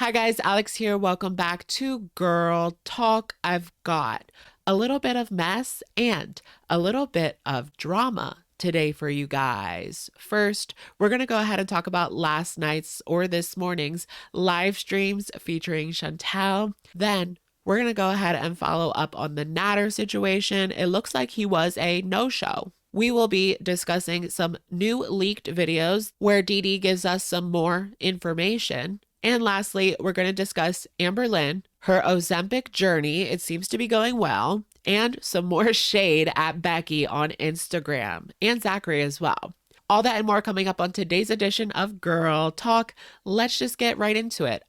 Hi guys, Alex here. Welcome back to Girl Talk. I've got a little bit of mess and a little bit of drama today for you guys. First, we're going to go ahead and talk about last night's or this morning's live streams featuring Chantal. Then we're going to go ahead and follow up on the Nader situation. It looks like he was a no-show. We will be discussing some new leaked videos where Dee Dee gives us some more information. And lastly, we're going to discuss Amberlynn, her Ozempic journey. It seems to be going well. And some more shade at Becky on Instagram and Zachary as well. All that and more coming up on today's edition of Girl Talk. Let's just get right into it.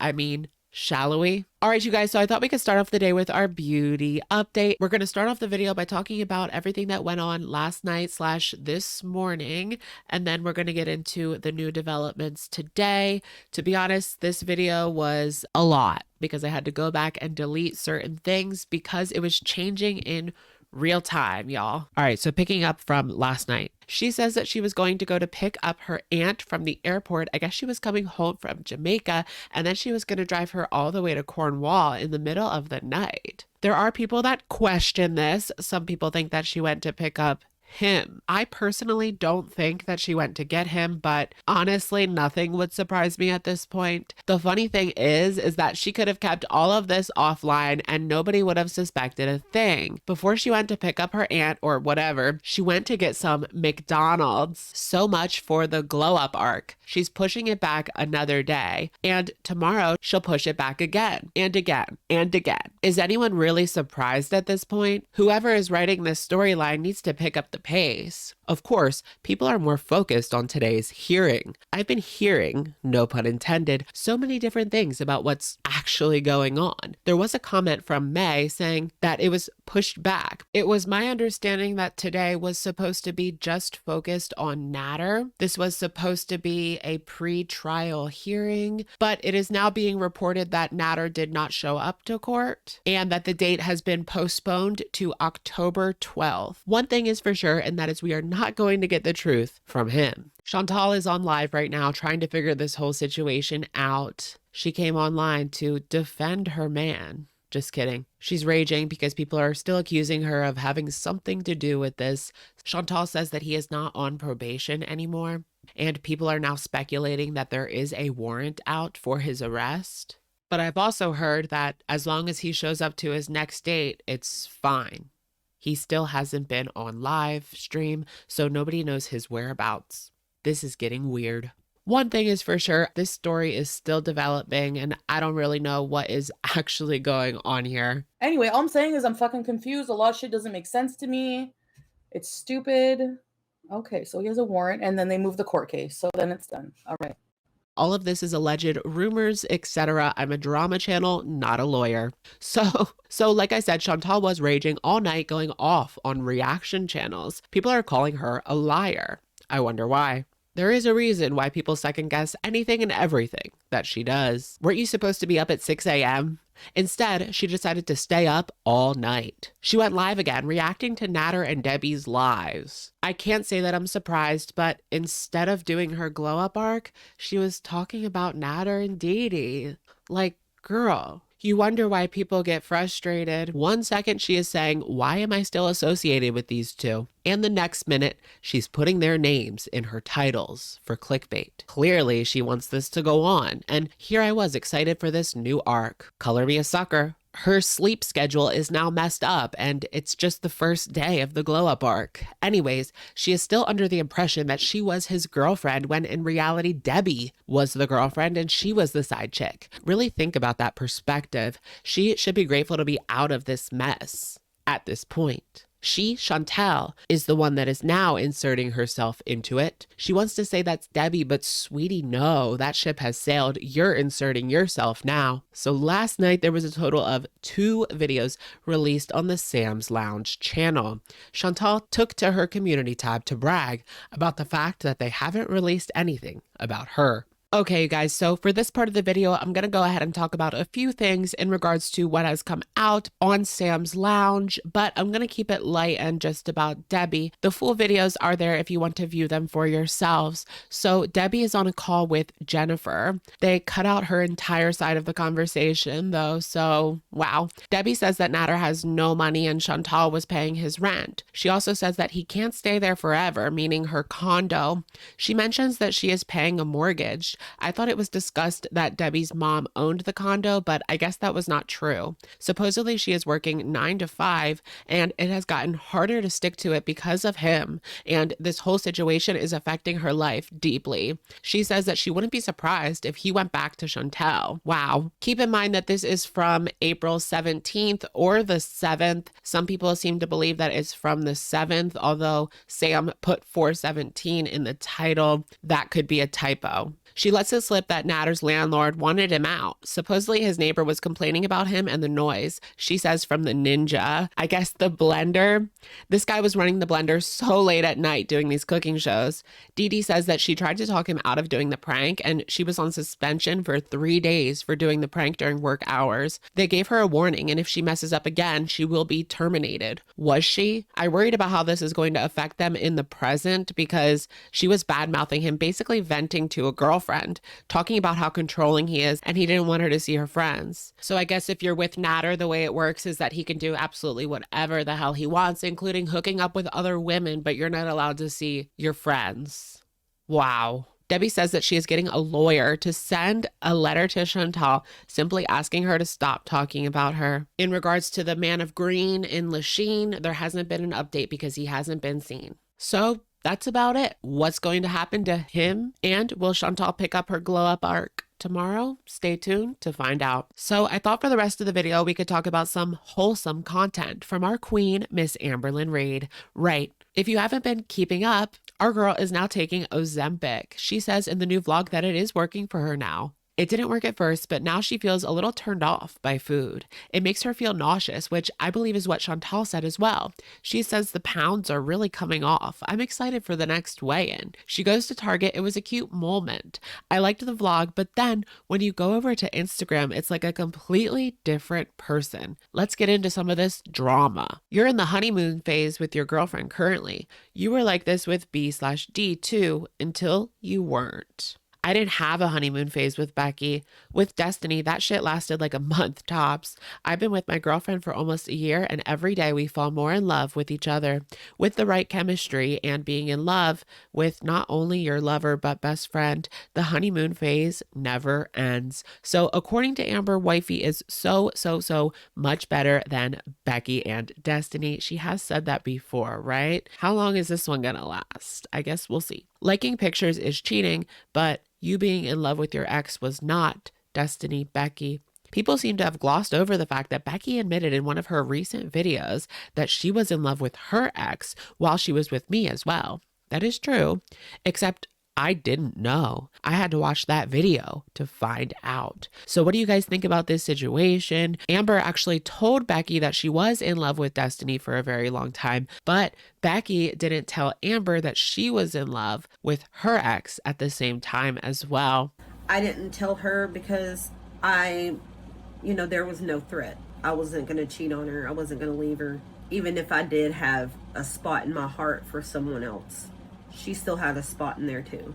Shall we? All right, you guys, so I thought we could start off the day with our beauty update. We're going to start off the video by talking about everything that went on last night / this morning, and then we're going to get into the new developments today. To be honest, this video was a lot because I had to go back and delete certain things because it was changing in real time, y'all. All right, so picking up from last night. She says that she was going to go to pick up her aunt from the airport. I guess she was coming home from Jamaica, and then she was going to drive her all the way to Cornwall in the middle of the night. There are people that question this. Some people think that she went to pick up him. I personally don't think that she went to get him, but honestly, nothing would surprise me at this point. The funny thing is that she could have kept all of this offline and nobody would have suspected a thing. Before she went to pick up her aunt or whatever, she went to get some McDonald's. So much for the glow up arc. She's pushing it back another day, and tomorrow she'll push it back again and again and again. Is anyone really surprised at this point? Whoever is writing this storyline needs to pick up the pace. Of course, people are more focused on today's hearing. I've been hearing, no pun intended, so many different things about what's actually going on. There was a comment from May saying that it was pushed back. It was my understanding that today was supposed to be just focused on Nader. This was supposed to be a pre-trial hearing, but it is now being reported that Nader did not show up to court and that the date has been postponed to October 12th. One thing is for sure, and that is we are not going to get the truth from him. Chantal is on live right now trying to figure this whole situation out. She came online to defend her man. Just kidding. She's raging because people are still accusing her of having something to do with this. Chantal says that he is not on probation anymore, and people are now speculating that there is a warrant out for his arrest. But I've also heard that as long as he shows up to his next date, it's fine. He still hasn't been on live stream, so nobody knows his whereabouts. This is getting weird. One thing is for sure, this story is still developing, and I don't really know what is actually going on here. Anyway, all I'm saying is I'm fucking confused. A lot of shit doesn't make sense to me. It's stupid. Okay, so he has a warrant, and then they move the court case, so then it's done. All right. All of this is alleged rumors, etc. I'm a drama channel, not a lawyer. So like I said, Chantal was raging all night, going off on reaction channels. People are calling her a liar. I wonder why. There is a reason why people second guess anything and everything that she does. Weren't you supposed to be up at 6 a.m.? Instead, she decided to stay up all night. She went live again, reacting to Nader and Debbie's lives. I can't say that I'm surprised, but instead of doing her glow up arc, she was talking about Nader and Dee Dee. Like, girl. You wonder why people get frustrated. One second she is saying, why am I still associated with these two? And the next minute, she's putting their names in her titles for clickbait. Clearly, she wants this to go on. And here I was excited for this new arc. Color me a sucker. Her sleep schedule is now messed up, and it's just the first day of the glow up arc. Anyways, she is still under the impression that she was his girlfriend when in reality Debbie was the girlfriend and she was the side chick. Really think about that perspective. She should be grateful to be out of this mess at this point. She, Chantal, is the one that is now inserting herself into it. She wants to say that's Debbie, but sweetie, no, that ship has sailed. You're inserting yourself now. So last night, there was a total of 2 videos released on the Sam's Lounge channel. Chantal took to her community tab to brag about the fact that they haven't released anything about her. Okay, guys, so for this part of the video, I'm going to go ahead and talk about a few things in regards to what has come out on Sam's Lounge, but I'm going to keep it light and just about Debbie. The full videos are there if you want to view them for yourselves. So Debbie is on a call with Jennifer. They cut out her entire side of the conversation, though, so wow. Debbie says that Nader has no money and Chantal was paying his rent. She also says that he can't stay there forever, meaning her condo. She mentions that she is paying a mortgage. I thought it was discussed that Debbie's mom owned the condo, but I guess that was not true. Supposedly she is working 9 to 5 and it has gotten harder to stick to it because of him. And this whole situation is affecting her life deeply. She says that she wouldn't be surprised if he went back to Chantal. Wow. Keep in mind that this is from April 17th or the 7th. Some people seem to believe that it's from the 7th, although Sam put 4/17 in the title. That could be a typo. She lets it slip that Nader's landlord wanted him out. Supposedly his neighbor was complaining about him and the noise. She says from the Ninja, I guess the blender. This guy was running the blender so late at night doing these cooking shows. Dee Dee says that she tried to talk him out of doing the prank and she was on suspension for 3 days for doing the prank during work hours. They gave her a warning and if she messes up again, she will be terminated. Was she? I worried about how this is going to affect them in the present because she was bad-mouthing him, basically venting to a girlfriend, talking about how controlling he is and he didn't want her to see her friends. So I guess if you're with Nader, the way it works is that he can do absolutely whatever the hell he wants, including hooking up with other women, but you're not allowed to see your friends. Wow. Debbie says that she is getting a lawyer to send a letter to Chantal simply asking her to stop talking about her. In regards to the man of green in Lachine, there hasn't been an update because he hasn't been seen. So that's about it. What's going to happen to him? And will Chantal pick up her glow up arc tomorrow? Stay tuned to find out. So I thought for the rest of the video, we could talk about some wholesome content from our queen, Miss Amberlynn Reid. Right. If you haven't been keeping up, our girl is now taking Ozempic. She says in the new vlog that it is working for her now. It didn't work at first, but now she feels a little turned off by food. It makes her feel nauseous, which I believe is what Chantal said as well. She says the pounds are really coming off. I'm excited for the next weigh-in. She goes to Target. It was a cute moment. I liked the vlog, but then when you go over to Instagram, it's like a completely different person. Let's get into some of this drama. You're in the honeymoon phase with your girlfriend currently. You were like this with B/D too until you weren't. I didn't have a honeymoon phase with Becky. With Destiny, that shit lasted like a month tops. I've been with my girlfriend for almost a year and every day we fall more in love with each other. With the right chemistry and being in love with not only your lover but best friend, the honeymoon phase never ends. So according to Amber, wifey is so much better than Becky and Destiny. She has said that before, right? How long is this one gonna last? I guess we'll see. Liking pictures is cheating, but you being in love with your ex was not. Destiny, Becky. People seem to have glossed over the fact that Becky admitted in one of her recent videos that she was in love with her ex while she was with me as well. That is true, except I didn't know. I had to watch that video to find out. So what do you guys think about this situation? Amber actually told Becky that she was in love with Destiny for a very long time, but Becky didn't tell Amber that she was in love with her ex at the same time as well. I didn't tell her because there was no threat. I wasn't going to cheat on her. I wasn't going to leave her. Even if I did have a spot in my heart for someone else, she still had a spot in there too.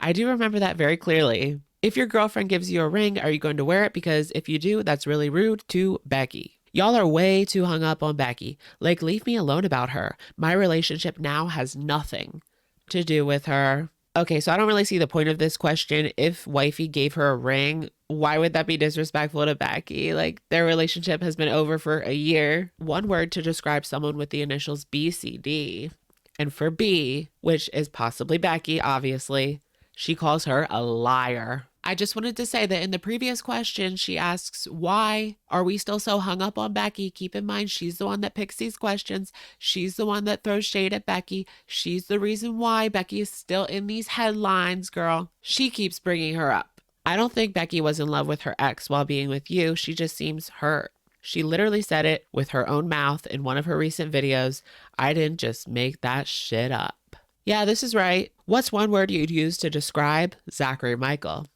I do remember that very clearly. If your girlfriend gives you a ring, are you going to wear it? Because if you do, that's really rude to Becky. Y'all are way too hung up on Becky. Like, leave me alone about her. My relationship now has nothing to do with her. Okay, so I don't really see the point of this question. If wifey gave her a ring, why would that be disrespectful to Becky? Like, their relationship has been over for a year. One word to describe someone with the initials BCD. And for B, which is possibly Becky, obviously, she calls her a liar. I just wanted to say that in the previous question, she asks, why are we still so hung up on Becky? Keep in mind, she's the one that picks these questions. She's the one that throws shade at Becky. She's the reason why Becky is still in these headlines, girl. She keeps bringing her up. I don't think Becky was in love with her ex while being with you. She just seems hurt. She literally said it with her own mouth in one of her recent videos. I didn't just make that shit up. Yeah, this is right. What's one word you'd use to describe Zachary Michael?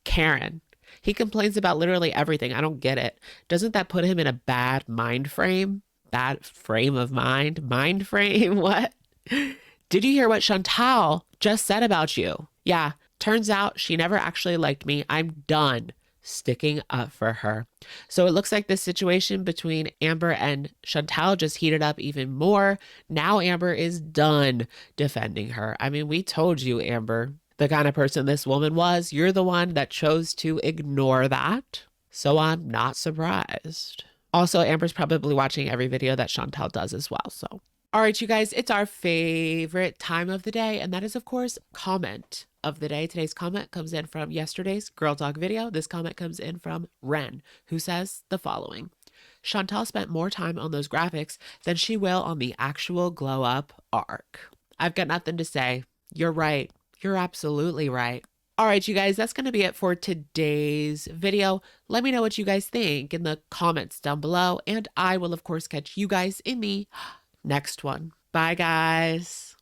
Karen. He complains about literally everything. I don't get it. Doesn't that put him in a bad mind frame? Bad frame of mind? Mind frame? What? Did you hear what Chantal just said about you? Yeah, turns out she never actually liked me. I'm done sticking up for her. So it looks like this situation between Amber and Chantal just heated up even more. Now Amber is done defending her. I mean, we told you, Amber, the kind of person this woman was. You're the one that chose to ignore that. So I'm not surprised. Also, Amber's probably watching every video that Chantal does as well. So, all right, you guys, it's our favorite time of the day. And that is, of course, comment of the day. Today's comment comes in from yesterday's Girl Talk video. This comment comes in from Ren, who says the following. Chantal spent more time on those graphics than she will on the actual glow up arc. I've got nothing to say. You're right. You're absolutely right. All right, you guys, that's going to be it for today's video. Let me know what you guys think in the comments down below, and I will, of course, catch you guys in the next one. Bye, guys.